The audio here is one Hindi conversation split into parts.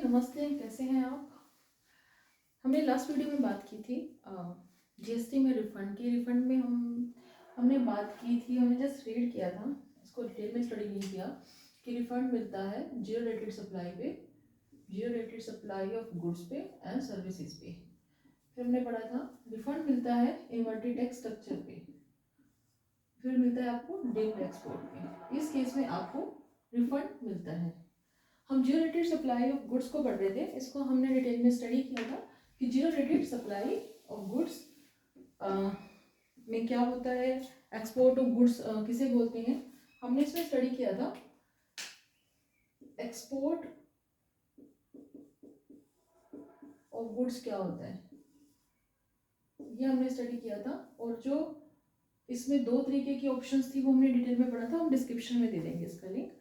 नमस्ते, कैसे हैं आप? हमने लास्ट वीडियो में बात की थी जीएसटी में रिफंड की। रिफंड में हमने बात की थी, हमने जस्ट रीड किया था, इसको डिटेल में स्टडी नहीं किया कि रिफंड मिलता है जीरो रेटेड सप्लाई पे, zero rated supply of goods पे एंड सर्विसेज पे। फिर हमने पढ़ा था रिफंड मिलता है इन्वर्टेड टैक्स स्ट्रक्चर पे, फिर मिलता है आपको डीम्ड एक्सपोर्ट पे। इस केस में आपको रिफंड मिलता है। हम zero rated supply of goods को पढ़ रहे थे, इसको हमने डिटेल में स्टडी किया था कि zero rated supply of goods में क्या होता है, एक्सपोर्ट ऑफ गुड्स किसे बोलते हैं। हमने इसमें स्टडी किया था एक्सपोर्ट ऑफ गुड्स क्या होता है, ये हमने स्टडी किया था। और जो इसमें दो तरीके की ऑप्शंस थी वो हमने डिटेल में पढ़ा था, हम डिस्क्रिप्शन में दे देंगे इसका लिंक।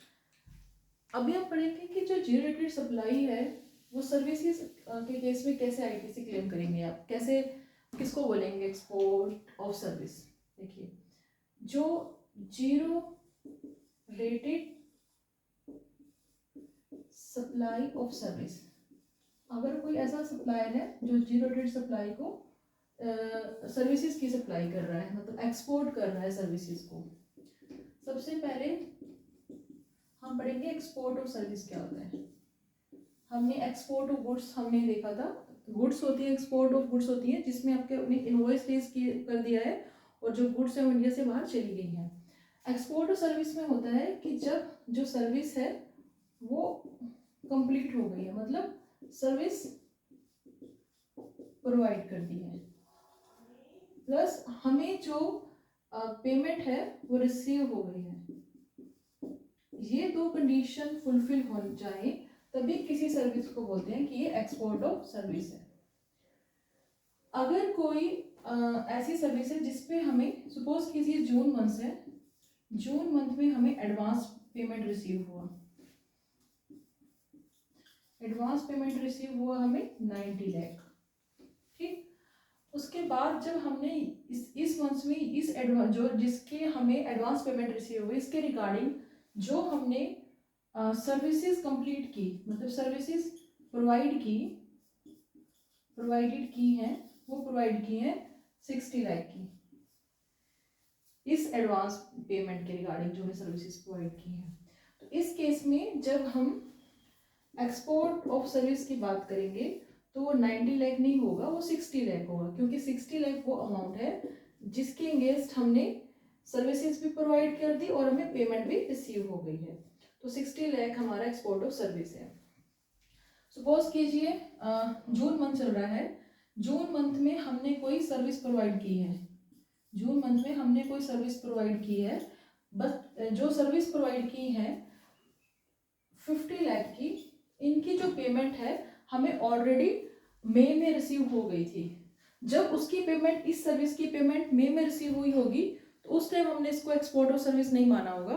अभी हम पढ़ेंगे कि जो जीरो रेटेड सप्लाई है वो सर्विसेज के केस में कैसे आईटीसी क्लेम करेंगे आप, कैसे, किसको बोलेंगे एक्सपोर्ट ऑफ सर्विस। देखिए, जो zero rated supply of service, अगर कोई ऐसा सप्लायर है जो जीरो रेटेड सप्लाई को सर्विसेज की सप्लाई कर रहा है, मतलब एक्सपोर्ट कर रहा है सर्विसेज को, सबसे पहले हम पढ़ेंगे एक्सपोर्ट ऑफ सर्विस क्या होता है। हमने एक्सपोर्ट ऑफ गुड्स हमने देखा था, गुड्स होती है, एक्सपोर्ट ऑफ गुड्स होती है जिसमें आपके अपनी इनवॉइस रेज कर दिया है और जो गुड्स है वो इंडिया से बाहर चली गई है। एक्सपोर्ट ऑफ सर्विस में होता है कि जब जो सर्विस है वो कंप्लीट हो गई है, मतलब सर्विस प्रोवाइड कर दी है, प्लस हमें जो पेमेंट है वो रिसीव हो गई है। ये दो कंडीशन फुलफिल हो जाए तभी किसी सर्विस को बोलते हैं कि ये एक्सपोर्ट ऑफ सर्विस है। अगर कोई ऐसी सर्विस है जिसपे हमें, सपोज कीजिए जून मंथ है, जून मंथ में हमें एडवांस पेमेंट रिसीव हुआ, एडवांस पेमेंट रिसीव हुआ हमें 90 लाख, ठीक। उसके बाद जब हमने इस मंथ में इस एडवांस जो जिसके हमें एडवांस पेमेंट रिसीव हुई, इसके रिगार्डिंग जो हमने सर्विसेज कंप्लीट की, मतलब सर्विसेज प्रोवाइडेड की हैं, वो प्रोवाइड की हैं 60 लाख की, इस एडवांस पेमेंट के रिगार्डिंग जो हमने सर्विसेज प्रोवाइड की हैं। तो इस केस में जब हम एक्सपोर्ट ऑफ सर्विस की बात करेंगे तो वो 90 लाख नहीं होगा, वो 60 लाख होगा, क्योंकि 60 लाख वो अमाउंट है जिसके अगेंस्ट हमने सर्विसेज भी प्रोवाइड कर दी और हमें पेमेंट भी रिसीव हो गई है। तो 60 लाख हमारा एक्सपोर्ट ऑफ सर्विस है। सपोज कीजिए जून मंथ चल रहा है, जून मंथ में हमने कोई सर्विस प्रोवाइड की है, जून मंथ में हमने कोई सर्विस प्रोवाइड की है, बस जो सर्विस प्रोवाइड की है 50 लाख की, इनकी जो पेमेंट है हमें ऑलरेडी मई में रिसीव हो गई थी। जब उसकी पेमेंट, इस सर्विस की पेमेंट मई में रिसीव हुई होगी तो उस टाइम हमने इसको एक्सपोर्ट ऑफ सर्विस नहीं माना होगा।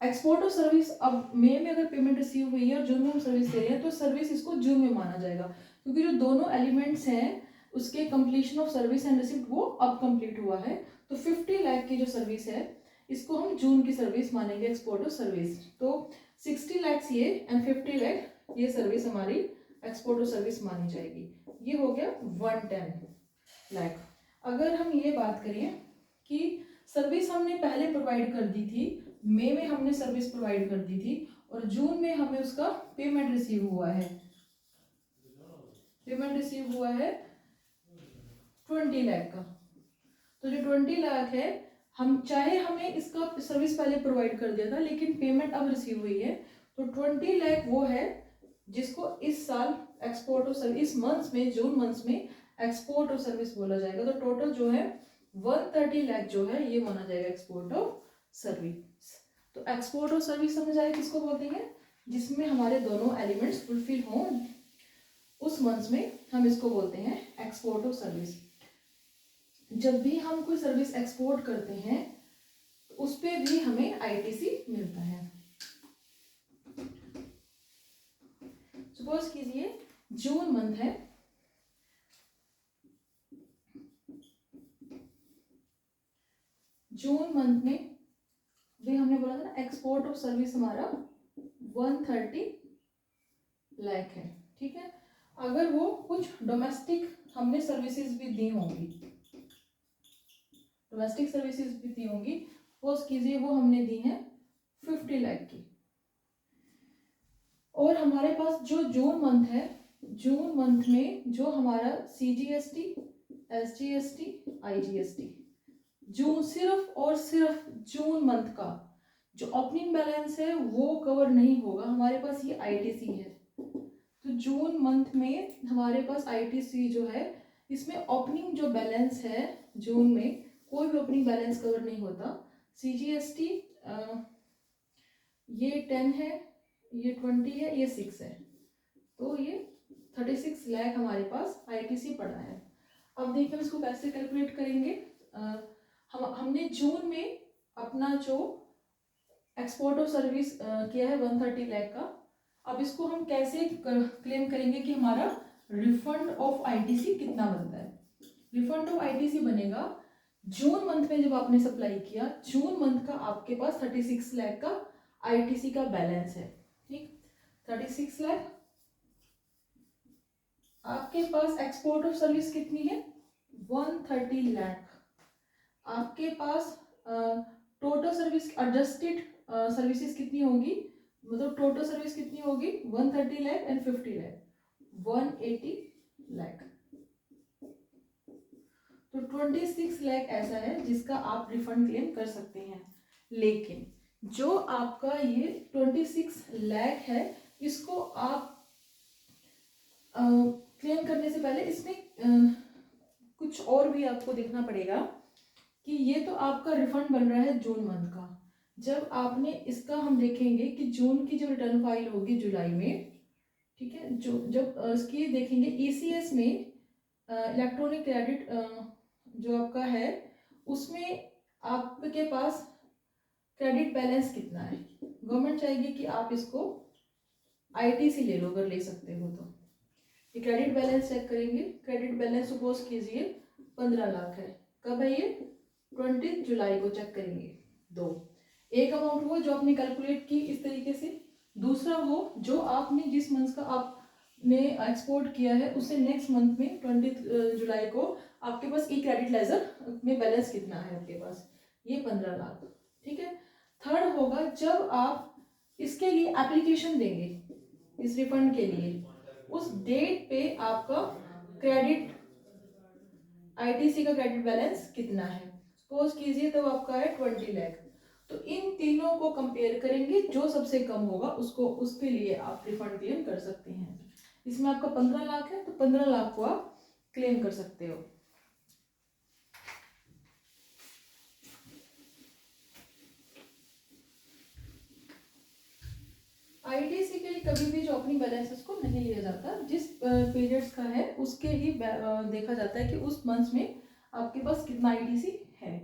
एक्सपोर्ट ऑफ सर्विस अब मई में अगर पेमेंट रिसीव हुई है और जून में हम सर्विस दे रहे हैं तो सर्विस इसको जून में माना जाएगा, क्योंकि जो दोनों एलिमेंट्स हैं उसके completion of service and receipt वो अब कंप्लीट हुआ है। तो 50 लाख की जो सर्विस है इसको हम जून की सर्विस मानेंगे एक्सपोर्ट ऑफ सर्विस। तो 60 लाख ये एंड 50 लाख ये सर्विस हमारी एक्सपोर्ट ऑफ सर्विस मानी जाएगी। ये हो गया 110 लाख। अगर हम ये बात करें कि सर्विस हमने पहले प्रोवाइड कर दी थी, मई में हमने सर्विस प्रोवाइड कर दी थी और जून में हमें उसका पेमेंट रिसीव हुआ है, पेमेंट रिसीव हुआ है 20 लाख का। तो जो 20 लाख है, हम चाहे हमें इसका सर्विस पहले प्रोवाइड कर दिया था लेकिन पेमेंट अब रिसीव हुई है, तो 20 लाख वो है जिसको इस साल एक्सपोर्ट ऑफ सर्विस, इस मंथ में, जून मंथ में एक्सपोर्ट ऑफ सर्विस बोला जाएगा। तो टोटल जो है 130 लाख जो है ये माना जाएगा एक्सपोर्ट ऑफ सर्विस। तो एक्सपोर्ट ऑफ सर्विस समझ आए किसको बोलते हैं, जिसमें हमारे दोनों एलिमेंट्स फुलफिल हों, उस मंथ में हम इसको बोलते हैं एक्सपोर्ट ऑफ सर्विस। जब भी हम कोई सर्विस एक्सपोर्ट करते हैं तो उस पर भी हमें आईटीसी मिलता है। सपोज कीजिए जून मंथ है, जून मंथ में भी हमने बोला था ना एक्सपोर्ट ऑफ सर्विस हमारा 130 लाख है, ठीक है। अगर वो कुछ डोमेस्टिक हमने सर्विसेज भी दी होंगी, डोमेस्टिक सर्विसेज भी दी होंगी, सपोज कीजिए वो हमने दी हैं 50 लाख की, और हमारे पास जो जून मंथ है, जून मंथ में जो हमारा CGST, SGST, IGST, जून सिर्फ और सिर्फ जून मंथ का जो ओपनिंग बैलेंस है वो कवर नहीं होगा। हमारे पास ये ITC है, तो जून मंथ में हमारे पास ITC जो है, इसमें ओपनिंग जो बैलेंस है जून में, कोई भी ओपनिंग बैलेंस कवर नहीं होता। CGST ये 10 है, ये 20 है, ये 6 है, तो ये 36 लाख हमारे पास ITC पड़ा है। अब देखिए हम इसको कैसे कैलकुलेट करेंगे। हमने जून में अपना जो एक्सपोर्ट ऑफ सर्विस किया है 130 लाख का, अब इसको हम कैसे क्लेम करेंगे कि हमारा रिफंड ऑफ ITC कितना बनता है। रिफंड ऑफ ITC बनेगा जून मंथ में जब आपने सप्लाई किया, जून मंथ का आपके पास 36 लाख का ITC का बैलेंस है, ठीक। 36 लाख, आपके पास एक्सपोर्ट ऑफ सर्विस कितनी है 130 लाख, आपके पास टोटल सर्विस एडजस्टेड सर्विसेज कितनी होगी, मतलब टोटल सर्विस कितनी होगी 130 लाख एंड 50 लाख, 180 लाख, तो 26 लाख ऐसा है जिसका आप रिफंड क्लेम कर सकते हैं। लेकिन जो आपका ये 26 लाख है, इसको आप क्लेम करने से पहले इसमें कुछ और भी आपको देखना पड़ेगा कि ये तो आपका रिफंड बन रहा है जून मंथ का। जब आपने इसका हम देखेंगे कि जून की जो रिटर्न फाइल होगी जुलाई में, ठीक है, जो जब इसकी देखेंगे ECS में इलेक्ट्रॉनिक क्रेडिट जो आपका है, उसमें आपके पास क्रेडिट बैलेंस कितना है। गवर्नमेंट चाहेगी कि आप इसको ITC ले लो, अगर ले सकते हो तो। ये क्रेडिट बैलेंस चेक करेंगे, क्रेडिट बैलेंस सपोज कीजिए 15 लाख है, कब है ये 20 जुलाई को चेक करेंगे। दो, एक अमाउंट वो जो आपने कैलकुलेट की इस तरीके से, दूसरा वो जो आपने जिस मंथ का आपने एक्सपोर्ट किया है उससे नेक्स्ट मंथ में 20 जुलाई को आपके पास ई क्रेडिट लेजर में बैलेंस कितना है आपके पास, ये 15 लाख, ठीक है। थर्ड होगा जब आप इसके लिए एप्लीकेशन देंगे इस रिफंड के लिए, उस डेट पे आपका क्रेडिट ITC का क्रेडिट बैलेंस कितना है, सपोज कीजिए तो आपका है 20 लाख, तो इन तीनों को कंपेयर करेंगे, जो सबसे कम होगा उसको, उसके लिए आप रिफंड क्लेम कर सकते हैं। इसमें आपका 15 लाख है तो 15 लाख को आप क्लेम कर सकते हो। ITC के लिए कभी भी जो ओपनिंग बैलेंस उसको नहीं लिया जाता, जिस पीरियड्स का है उसके ही देखा जाता है कि उस मंथ में आपके पास कितना ITC है।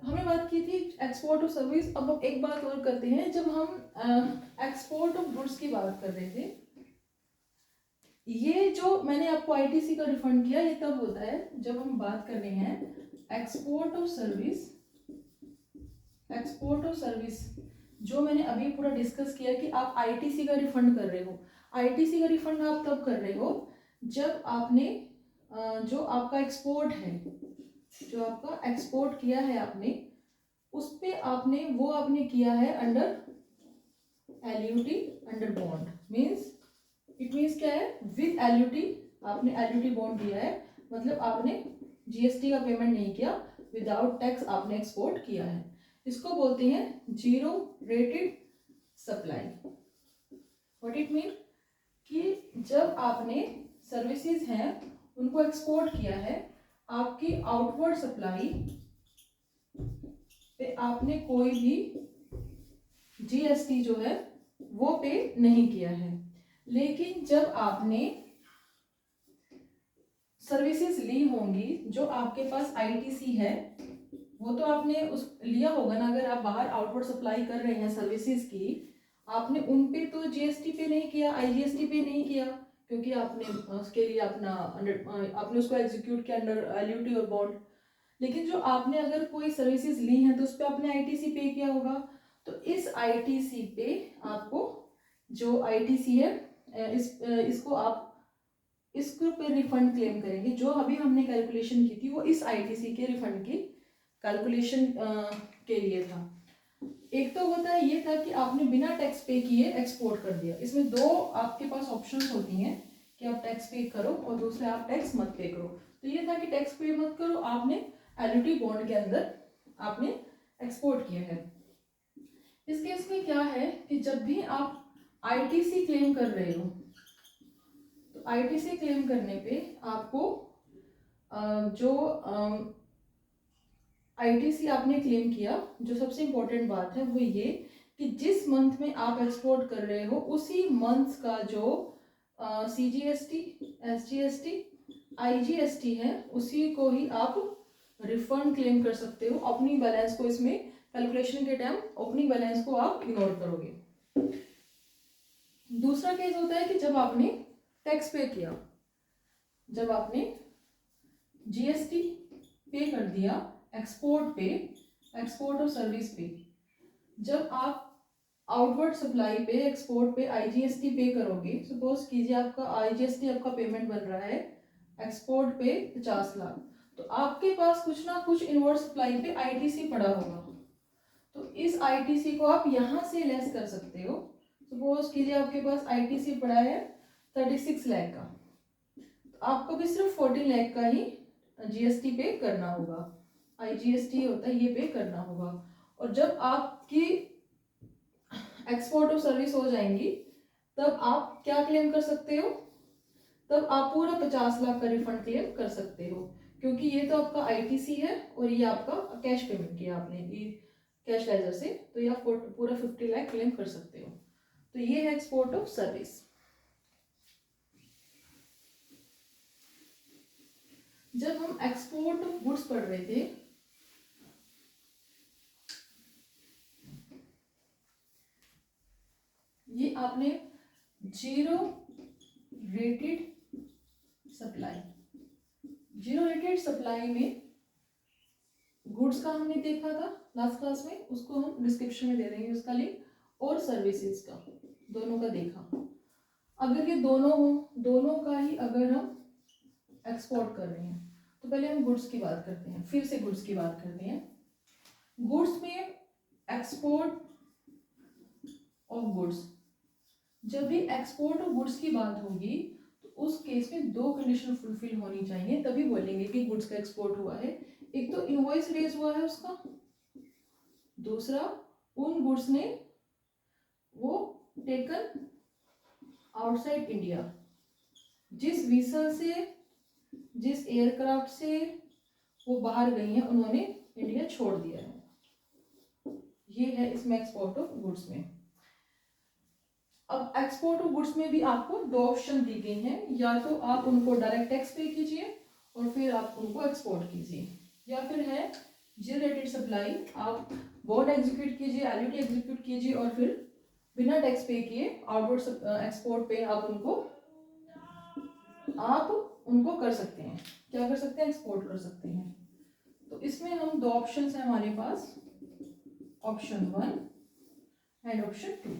हमने बात की थी एक्सपोर्ट ऑफ सर्विस, अब हम एक बात और करते हैं। जब हम एक्सपोर्ट ऑफ गुड्स की बात कर रहे थे, ये जो मैंने आपको ITC का रिफंड किया, ये तब होता है जब हम बात कर रहे हैं export of service. Export of service जो मैंने अभी पूरा डिस्कस किया कि आप ITC का रिफंड कर रहे हो। ITC का रिफंड आप तब कर रहे हो जब आपने जो आपका एक्सपोर्ट है, जो आपका एक्सपोर्ट किया है आपने, उस पे आपने वो आपने किया है under LUT, under bond, means it means क्या है, विद LUT आपने LUT बॉन्ड दिया है, मतलब आपने GST का पेमेंट नहीं किया, विदाउट टैक्स आपने एक्सपोर्ट किया है। इसको बोलते हैं zero rated supply. What it mean कि जब आपने सर्विसेज हैं उनको एक्सपोर्ट किया है, आपकी आउटवर्ड सप्लाई पे आपने कोई भी GST जो है वो पे नहीं किया है। लेकिन जब आपने सर्विसेज ली होंगी, जो आपके पास ITC है, वो तो आपने उस लिया होगा ना, अगर आप बाहर आउटवर्ड सप्लाई कर रहे हैं सर्विसेज की, आपने उन पे तो GST पे नहीं किया, IGST पे नहीं किया, क्योंकि आपने उसके लिए अपना आपने उसको एग्जीक्यूट किया अंडर LUT और बॉन्ड। लेकिन जो आपने अगर कोई सर्विसेज ली हैं तो उस पर आपने ITC पे किया होगा, तो इस ITC पे आपको जो आईटीसी है इसको आप इसके ऊपर रिफंड क्लेम करेंगे। जो अभी हमने कैलकुलेशन की थी वो इस आईटीसी के रिफंड की कैलकुलेशन के लिए था। एक तो होता है ये था कि आपने बिना टैक्स पे किए एक्सपोर्ट कर दिया। इसमें दो आपके पास ऑप्शंस होती हैं कि आप टैक्स पे करो और दूसरे आप टैक्स मत पे करो। तो ये था कि टैक्स पे मत करो, आपने एन्युटी बॉन्ड के अंदर आपने एक्सपोर्ट किया है। इस केस में क्या है कि जब भी आप आईटीसी क्लेम कर रहे हो तो आईटीसी क्लेम करने पे आपको जो आईटीसी आपने क्लेम किया, जो सबसे इम्पोर्टेंट बात है वो ये कि जिस मंथ में आप एक्सपोर्ट कर रहे हो उसी मंथ का जो सीजीएसटी, एसजीएसटी, आईजीएसटी है उसी को ही आप रिफंड क्लेम कर सकते हो। ओपनिंग बैलेंस को इसमें कैलकुलेशन के टाइम ओपनिंग बैलेंस को आप इग्नोर करोगे। दूसरा केस होता है कि जब आपने टैक्स पे किया, जब आपने जीएसटी पे कर दिया, एक्सपोर्ट पे, एक्सपोर्ट और सर्विस पे, जब आप आउटवर्ड सप्लाई पे, एक्सपोर्ट पे आईजीएसटी पे करोगे, सपोज कीजिए आपका आईजीएसटी आपका पेमेंट बन रहा है एक्सपोर्ट पे 50 लाख, तो आपके पास कुछ ना कुछ इनवर्ड सप्लाई पे आईटीसी पड़ा होगा। तो इस आईटीसी को आप यहाँ से लेस कर सकते हो। सपोज कीजिए आपके पास आईटीसी पड़ा है 36 लाख का, तो आपको भी सिर्फ 14 लाख का ही जीएसटी पे करना होगा, आईजीएसटी होता है ये पे करना होगा। और जब आपकी एक्सपोर्ट और सर्विस हो जाएंगी तब आप क्या क्लेम कर सकते हो, तब आप पूरा 50 लाख का रिफंड क्लेम कर सकते हो, क्योंकि ये तो आपका आईटीसी है और ये आपका कैश पेमेंट किया आपने ये कैश लेजर से, तो ये आप पूरा 50 लाख क्लेम कर सकते हो। तो ये है एक्सपोर्ट ऑफ सर्विस। जब हम एक्सपोर्ट ऑफ गुड्स पढ़ रहे थे ये आपने zero rated supply, zero rated supply में गुड्स का हमने देखा था लास्ट क्लास में, उसको हम डिस्क्रिप्शन में दे देंगे उसका लिंक, और सर्विसेज का, दोनों का देखा। अगर ये दोनों हो, दोनों का ही अगर हम एक्सपोर्ट कर रहे हैं तो पहले हम गुड्स की बात करते हैं, फिर से गुड्स की बात करते हैं। गुड्स में एक्सपोर्ट ऑफ गुड्स, जब भी एक्सपोर्ट ऑफ गुड्स की बात होगी तो उस केस में दो कंडीशन फुलफिल होनी चाहिए, तभी बोलेंगे कि गुड्स का एक्सपोर्ट हुआ है। एक तो इनवॉइस रेज हुआ है उसका, दूसरा उन गुड्स ने वो टेकन आउटसाइड इंडिया, जिस व्हीसल से, जिस एयरक्राफ्ट से वो बाहर गई हैं उन्होंने इंडिया छोड़ दिया है, ये है इसमें एक्सपोर्ट ऑफ गुड्स में। अब एक्सपोर्ट ऑफ गुड्स में भी आपको दो ऑप्शन दी गई हैं, या तो आप उनको डायरेक्ट टैक्स पे कीजिए और फिर आप उनको एक्सपोर्ट कीजिए, या फिर है जीरो रेटेड सप्लाई, आप बॉन्ड एग्जीक्यूट कीजिए, एलयूटी एग्जीक्यूट कीजिए और फिर बिना टैक्स पे किए आउटवर्ड एक्सपोर्ट पे आप उनको कर सकते हैं, क्या कर सकते हैं, एक्सपोर्ट कर सकते हैं। तो इसमें हम दो ऑप्शंस हैं हमारे पास, ऑप्शन 1 एंड ऑप्शन 2।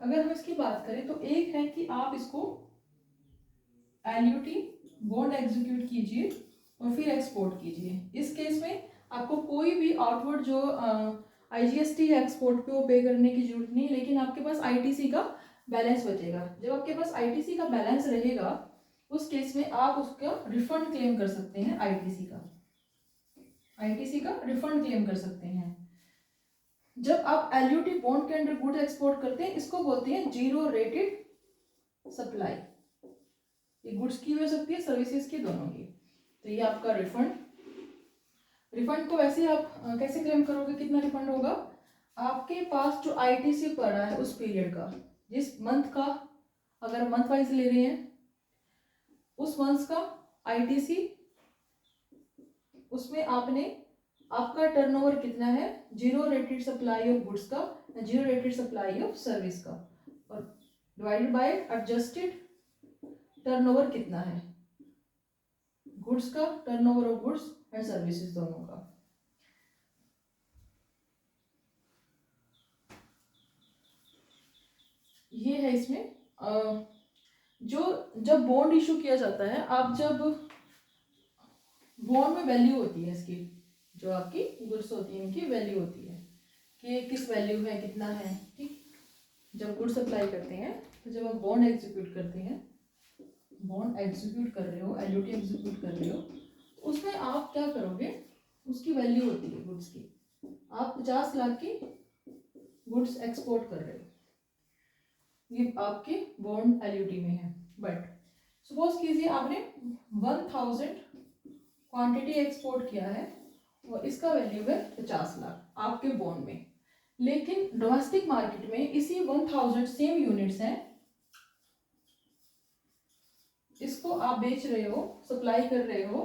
अगर हम इसकी बात करें तो एक है कि आप इसको एन्युटी बॉन्ड एग्जीक्यूट कीजिए और फिर एक्सपोर्ट कीजिए। इस केस में आपको कोई भी आउटवर्ड जो आईजीएसटी या एक्सपोर्ट पे वो पे करने की जरूरत नहीं, लेकिन आपके पास आईटीसी का बैलेंस बचेगा। जब आपके पास आईटीसी का बैलेंस रहेगा उस केस में आप उसका रिफंड क्लेम कर सकते हैं, आईटीसी का रिफंड क्लेम कर सकते हैं। जब आप एलयूटी बॉन्ड के अंडर गुड्स एक्सपोर्ट करते हैं इसको बोलते हैं जीरो रेटेड सप्लाई। ये गुड्स की भी हो सकती है, सर्विसेज की, दोनों की। तो ये आपका रिफंड को वैसे आप कैसे क्लेम करोगे, कितना रिफंड होगा, आपके पास जो आईटीसी पड़ा है उस पीरियड का, जिस मंथ का, अगर मंथ वाइज ले रहे हैं उस मंथ का आईटीसी, उसमें आपका टर्नओवर कितना है, zero rated supply of goods का, zero rated supply of service का, और डिवाइडेड बाय एडजस्टेड टर्नओवर कितना है गुड्स का, turnover of goods and services दोनों का। ये है इसमें जो जब बॉन्ड इशू किया जाता है, आप जब बॉन्ड में वैल्यू होती है इसकी, जो आपकी गुड्स होती है इनकी वैल्यू होती है कि किस वैल्यू है, कितना है, ठीक। जब गुड्स अप्लाई करते हैं तो जब आप बॉन्ड एग्जीक्यूट करते हैं, बॉन्ड एग्जीक्यूट कर रहे हो, एलओटी एग्जीक्यूट कर रहे हो, तो उसमें आप क्या करोगे, उसकी वैल्यू होती है गुड्स की। आप 50 लाख की गुड्स एक्सपोर्ट कर रहे हो, ये आपके बॉन्ड एलयूटी में है। बट सपोज कीजिए आपने 1000 क्वांटिटी एक्सपोर्ट किया है और इसका वैल्यू है 50 लाख आपके बॉन्ड में, लेकिन डोमेस्टिक मार्केट में इसी 1000 सेम यूनिट्स हैं, इसको आप बेच रहे हो, सप्लाई कर रहे हो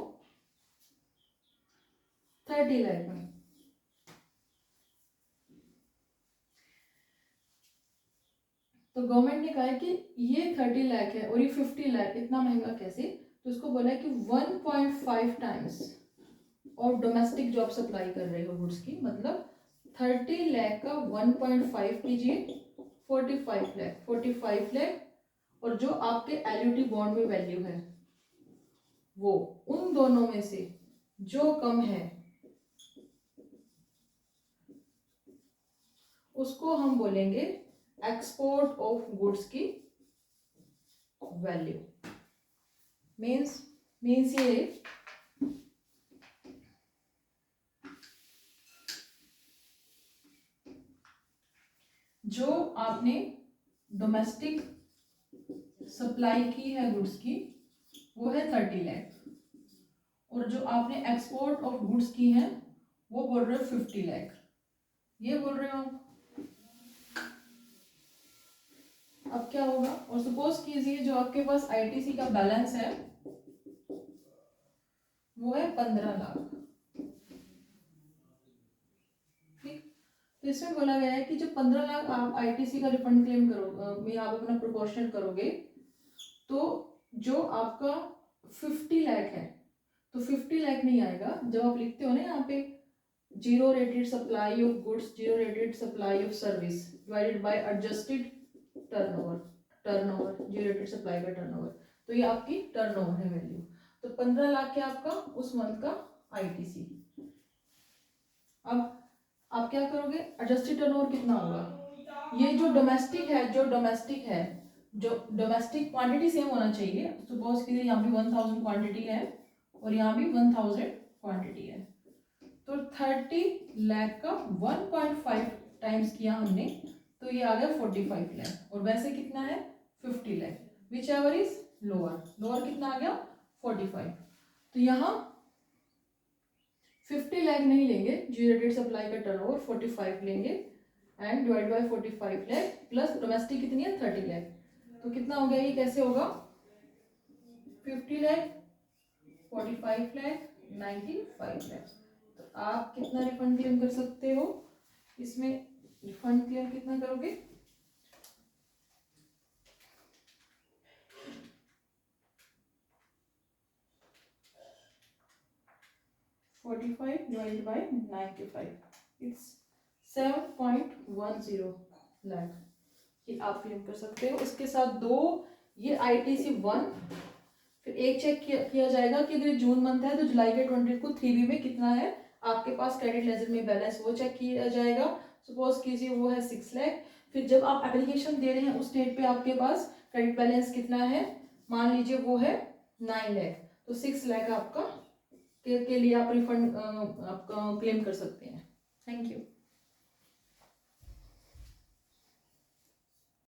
30 लाख में। तो गवर्नमेंट ने कहा है कि ये 30 लाख है और ये 50 लाख, इतना महंगा कैसे, तो उसको बोला है कि 1.5 टाइम्स और डोमेस्टिक जॉब सप्लाई कर रहे हो गुड्स की, मतलब 30 लाख का 1.5 कीजिए, 45 लाख, और जो आपके एलयूटी बॉन्ड में वैल्यू है वो उन दोनों में से जो कम है उसको हम बोलेंगे एक्सपोर्ट ऑफ गुड्स की वैल्यू। मीन्स ये जो आपने डोमेस्टिक सप्लाई की है गुड्स की वो है 30 लाख, और जो आपने एक्सपोर्ट ऑफ गुड्स की है वो बोल रहे हो 50 लाख, ये बोल रहे हो आप। अब क्या होगा, और सपोज कीजिए जो आपके पास आईटीसी का बैलेंस है वो है 15 लाख, ठीक। तो इसमें बोला गया है कि जब 15 लाख आप आईटीसी का रिफंड क्लेम करो में आप अपना प्रोपोर्शन करोगे, तो जो आपका 50 लाख है तो 50 लाख नहीं आएगा। जब आप लिखते हो ना यहाँ पे zero rated supply of goods, zero rated supply of service divided by adjusted turnover, zero rated supply bye turnover, तो ये आपकी टर्नओवर है वैल्यू। तो 15 लाख के आपका उस मंथ का आईटीसी। अब आप क्या करोगे, एडजस्टेड टर्नओवर कितना होगा, ये जो डोमेस्टिक है, जो डोमेस्टिक क्वांटिटी सेम होना चाहिए। सपोज कीजिए यहाँ भी 1000 क्वांटिटी है और यहाँ भी 1000 क्वांटिटी है, तो 30 लाख का 1.5 टाइम्स किया हमने, तो ये आ गया 45 लाख, और वैसे कितना है 50 lakh, which ever is lower कितना आ गया 45। तो यहाँ 50 लाख नहीं लेंगे, जीरो रेटेड सप्लाई का टर्नओवर 45 लेंगे and divide by 45 lakh plus domestic कितनी है 30 लाख, तो कितना हो गया, ये कैसे होगा 50 लाख 45 लाख 95 लाख। तो आप कितना रिफंड क्लेम कर सकते हो, इसमें रिफंड क्लेम कितना करोगे, 45 divided by 95, it's 7.10 लाख, ये आप क्लेम कर सकते हो। इसके साथ दो ये आईटीसी 1, फिर एक चेक किया जाएगा कि अगर जून मंथ है तो जुलाई के 20 को 3B में कितना है आपके पास क्रेडिट लेजर में बैलेंस, वो चेक किया जाएगा। सपोज कीजिए वो है 6 लाख, फिर जब आप एप्लीकेशन दे रहे हैं उस डेट पे आपके पास क्रेडिट बैलेंस कितना है, मान लीजिए वो है 9 लाख, तो 6 लाख आपका के लिए आप रिफंड आपका क्लेम कर सकते हैं। Thank you.